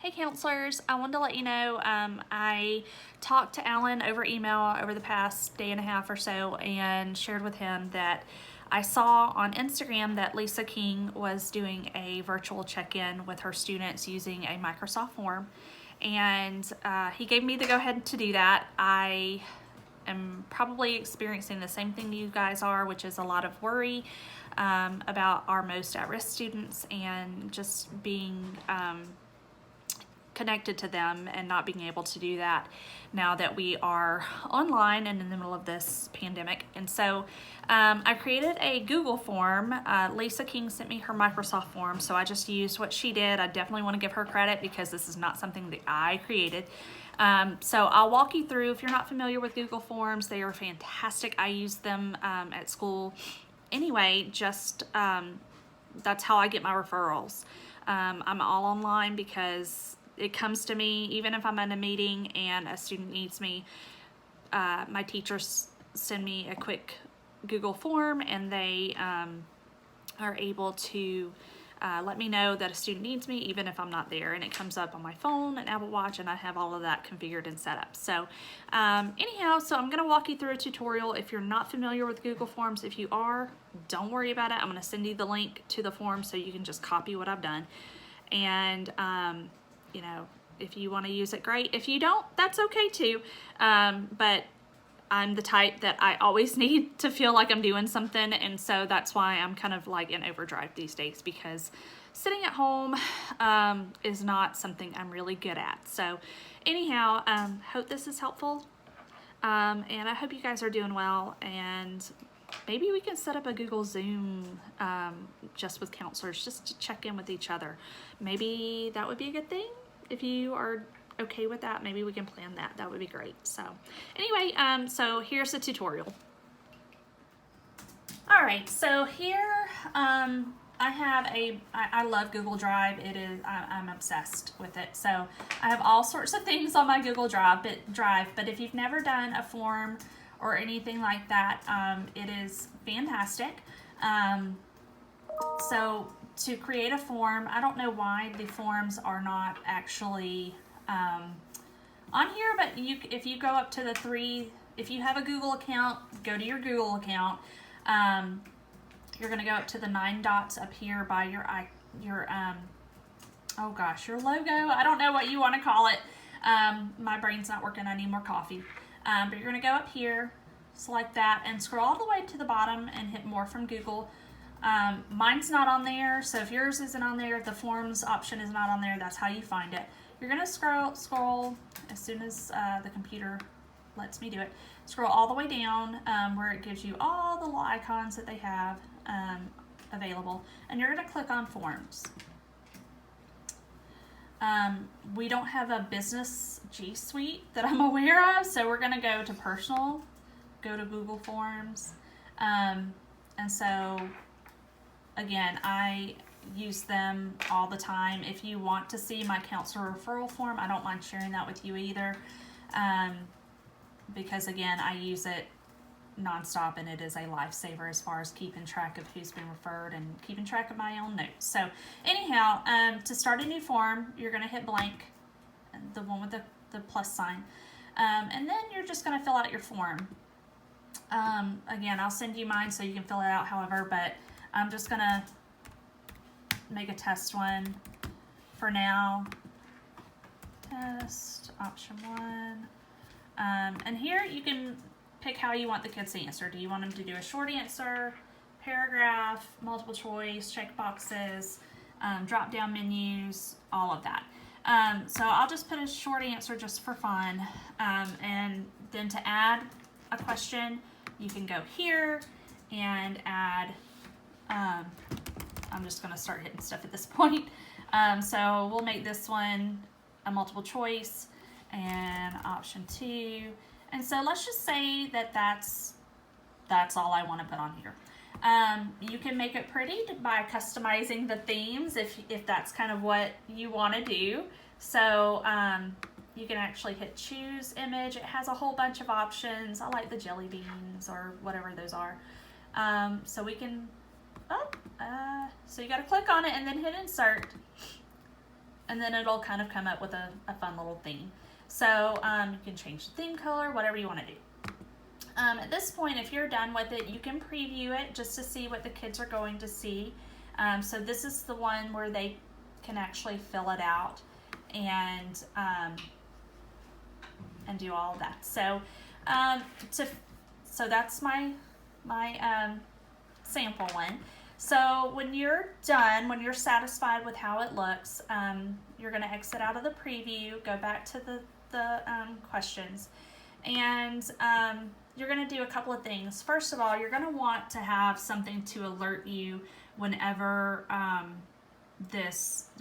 Hey counselors, I wanted to let you know I talked to Alan over email over the past day and a half or so and shared with him that I saw on Instagram that Lisa King was doing a virtual check-in with her students using a Microsoft form, and he gave me the go-ahead to do that. I am probably experiencing the same thing you guys are, which is a lot of worry about our most at-risk students and just being connected to them and not being able to do that now that we are online and in the middle of this pandemic. And so I created a Google form. Lisa King sent me her Microsoft form, so I just used what she did. I definitely want to give her credit because this is not something that I created. So I'll walk you through. If you're not familiar with Google Forms, they are fantastic. I use them at school anyway. Just that's how I get my referrals. I'm all online because it comes to me, even if I'm in a meeting and a student needs me, my teachers send me a quick Google form and they are able to let me know that a student needs me even if I'm not there, and it comes up on my phone and Apple Watch, and I have all of that configured and set up. So anyhow, so I'm gonna walk you through a tutorial. If you're not familiar with Google Forms, if you are, don't worry about it. I'm gonna send you the link to the form so you can just copy what I've done. And you know, if you want to use it, great. If you don't, that's okay too. But I'm the type that I always need to feel like I'm doing something, and so that's why I'm kind of like in overdrive these days, because sitting at home is not something I'm really good at. So anyhow, hope this is helpful, and I hope you guys are doing well, and maybe we can set up a Google Zoom just with counselors, just to check in with each other. Maybe that would be a good thing. If you are okay with that, maybe we can plan that. That would be great. So anyway, so here's the tutorial. All right, so here I have I love Google Drive. I'm obsessed with it. So I have all sorts of things on my Google Drive, but if you've never done a form or anything like that, it is fantastic. So to create a form, I don't know why the forms are not actually on here, but if you go up to the three, if you have a Google account, go to your Google account. You're going to go up to the 9 dots up here by your oh gosh, your logo. I don't know what you want to call it. My brain's not working. I need more coffee. But you're going to go up here, select that, and scroll all the way to the bottom and hit More from Google. Mine's not on there, so if yours isn't on there, if the forms option is not on there, that's how you find it. You're going to scroll as soon as the computer lets me do it. Scroll all the way down where it gives you all the little icons that they have available, and you're going to click on Forms. We don't have a business G Suite that I'm aware of, so we're going to go to Personal, go to Google Forms, and so again, I use them all the time. If you want to see my counselor referral form, I don't mind sharing that with you either, because again, I use it nonstop, and it is a lifesaver as far as keeping track of who's been referred and keeping track of my own notes. So anyhow, to start a new form, you're going to hit blank, the one with the plus sign, and then you're just going to fill out your form. Again, I'll send you mine so you can fill it out however, but I'm just going to make a test one for now. Test option 1. And here you can pick how you want the kids to answer. Do you want them to do a short answer, paragraph, multiple choice, check boxes, drop down menus, all of that. So I'll just put a short answer just for fun. And then to add a question, you can go here and add, I'm just gonna start hitting stuff at this point. So we'll make this one a multiple choice and option 2. And so let's just say that that's all I want to put on here. You can make it pretty by customizing the themes if that's kind of what you want to do. So you can actually hit choose image. It has a whole bunch of options. I like the jelly beans or whatever those are. So we can, so you got to click on it and then hit insert. and then it'll kind of come up with a fun little theme. So you can change the theme color, whatever you want to do. At this point, if you're done with it, you can preview it just to see what the kids are going to see. So this is the one where they can actually fill it out and do all of that. So so that's my sample one. So when you're done, when you're satisfied with how it looks, you're going to exit out of the preview, go back to the questions, and you're going to do a couple of things. First of all, you're going to want to have something to alert you whenever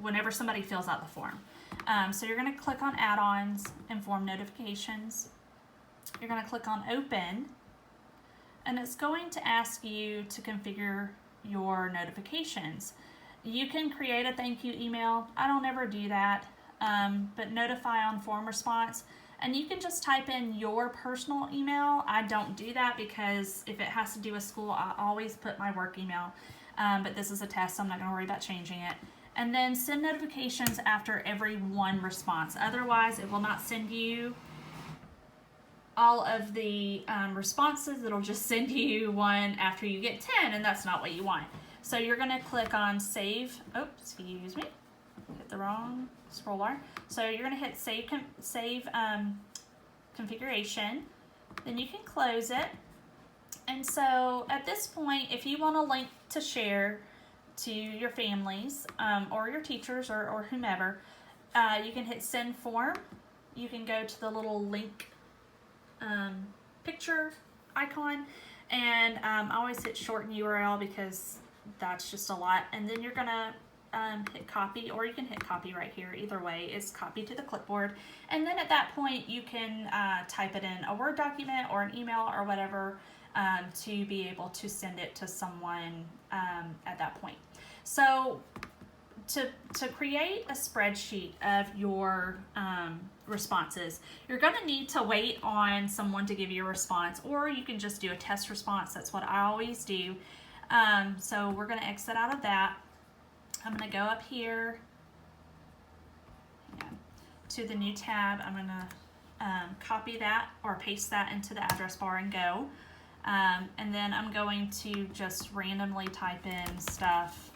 whenever somebody fills out the form. So you're going to click on add-ons and form notifications. You're going to click on open, and it's going to ask you to configure your notifications. You can create a thank you email. I don't ever do that, but notify on form response. And you can just type in your personal email. I don't do that because if it has to do with school, I always put my work email. But this is a test, so I'm not going to worry about changing it. And then send notifications after every one response. Otherwise, it will not send you all of the responses. It'll just send you one after you get 10, and that's not what you want. So you're going to click on save. Oh, excuse me. Hit the wrong scroll bar. So you're going to hit save configuration. Then you can close it. And so at this point, if you want a link to share to your families or your teachers or whomever, you can hit send form. You can go to the little link picture icon, and I always hit shorten URL because that's just a lot. And then you're gonna hit copy, or you can hit copy right here. Either way is copy to the clipboard, and then at that point you can type it in a Word document or an email or whatever to be able to send it to someone at that point. So to create a spreadsheet of your responses, you're going to need to wait on someone to give you a response, or you can just do a test response. That's what I always do. So we're going to exit out of that. I'm going to go up here to the new tab. I'm going to copy that or paste that into the address bar and go. And then I'm going to just randomly type in stuff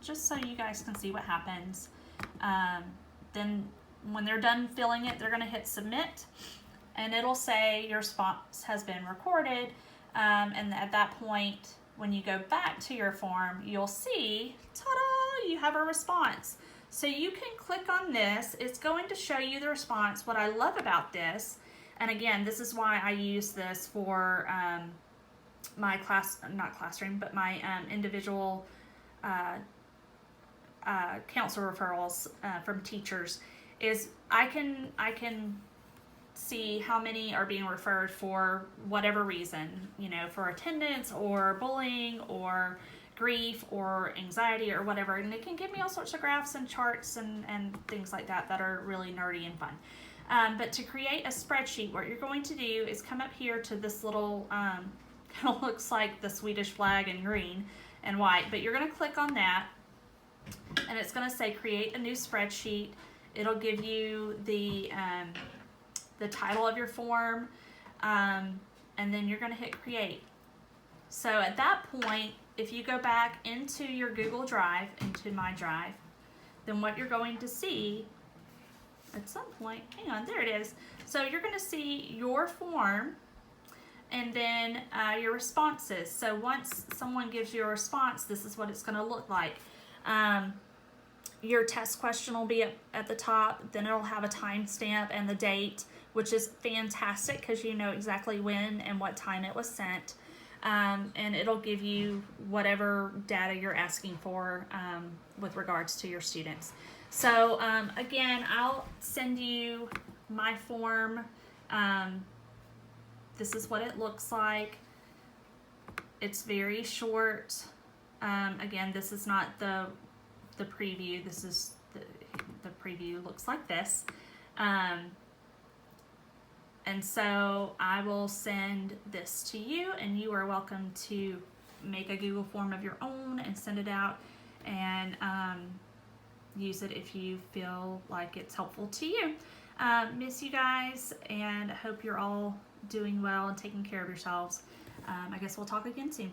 just so you guys can see what happens. Then when they're done filling it, they're going to hit submit, and it'll say your response has been recorded. And at that point, when you go back to your form, you'll see, ta-da, you have a response. So you can click on this. It's going to show you the response. What I love about this, and again, this is why I use this for my my individual counselor referrals from teachers, is I can see how many are being referred for whatever reason, for attendance or bullying or grief or anxiety or whatever, and it can give me all sorts of graphs and charts and things like that are really nerdy and fun. But to create a spreadsheet, what you're going to do is come up here to this little kind of looks like the Swedish flag in green and white, but you're going to click on that, and it's going to say create a new spreadsheet. It'll give you the title of your form, and then you're going to hit create. So at that point, if you go back into your Google Drive, into My Drive, then what you're going to see at some point, hang on, there it is. So you're going to see your form and then your responses. So once someone gives you a response, this is what it's going to look like. Your test question will be at the top, then it'll have a timestamp and the date, which is fantastic because you know exactly when and what time it was sent. And it'll give you whatever data you're asking for with regards to your students. So again, I'll send you my form. This is what it looks like. It's very short. Again, this is not the preview. This is the preview looks like this. And so I will send this to you, and you are welcome to make a Google form of your own and send it out. And use it if you feel like it's helpful to you. Miss you guys, and hope you're all doing well and taking care of yourselves. I guess we'll talk again soon.